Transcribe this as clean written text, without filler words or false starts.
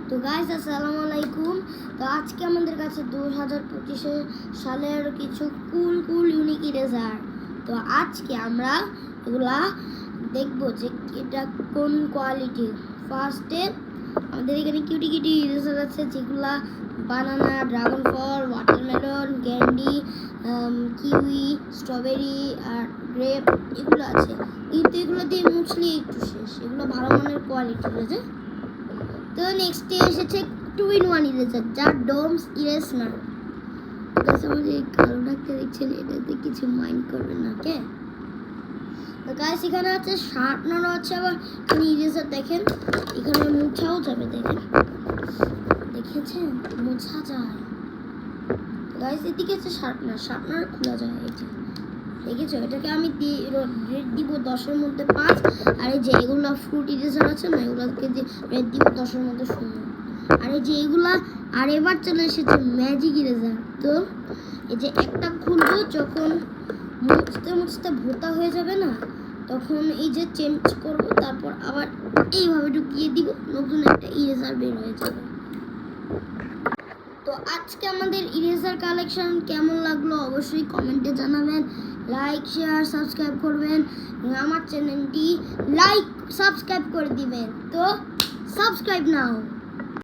তো গাইস আসসালামু আলাইকুম। তো আজকে আমাদের কাছে 2025 সালের কিছু কুল ইউনিক ইরেজার। তো আজকে আমরা এগুলা দেখব যে এটা কোন কোয়ালিটি। ফার্স্টে আমাদের এখানে কিউটি ইরেজার আছে যেগুলা বানানা, ড্রাগন ফল, ওয়াটারমেলন, ক্যান্ডি, কিউই, স্ট্রবেরি আর গ্রেপ এগুলো আছে। কিন্তু এগুলো দিয়ে মুছলি একটু শেষ, এগুলো ভালো মানের কোয়ালিটি রয়েছে। তো নেক্সটে এসেছে 2-in-1 ইরেজার যার ডোমস ইরেজ না। গাইস আমাদের এই কালোটাকে দেখছেন, এটাতে কিছু মাইন্ড করবেন না, ওকে? তো গাইস এখানে আছে শার্পনারও আছে, আবার এখানে ইরেজার দেখেন, এখানে মুছাও যাবে, দেখেছেন মোছা যায়। গাইস এদিকে আছে শার্পনার খোলা যায়, এই যে দেখেছো। এটাকে আমি রেড দিব 10-এর মধ্যে 5। আর এই যে এগুলো ফ্রুট ইরেজার আছে না, এগুলোকে যে রেড দিব 10-এর মধ্যে 0। আর এই যে এগুলা, আর এবার চলে এসেছে ম্যাজিক ইরেজার। তো এই যে একটা খুলবো, যখন মুছতে ভোতা হয়ে যাবে না, তখন এই যে চেঞ্জ করব, তারপর আবার এইভাবে ঢুকিয়ে দিব, নতুন একটা ইরেজার বের হয়ে যাবে। তো আজকে আমাদের ইরেজার কালেকশন কেমন লাগলো অবশ্যই কমেন্টে জানাবেন। লাইক, শেয়ার, সাবস্ক্রাইব করবেন, আমার চ্যানেলটি সাবস্ক্রাইব করে দিবেন। তো সাবস্ক্রাইব নাও।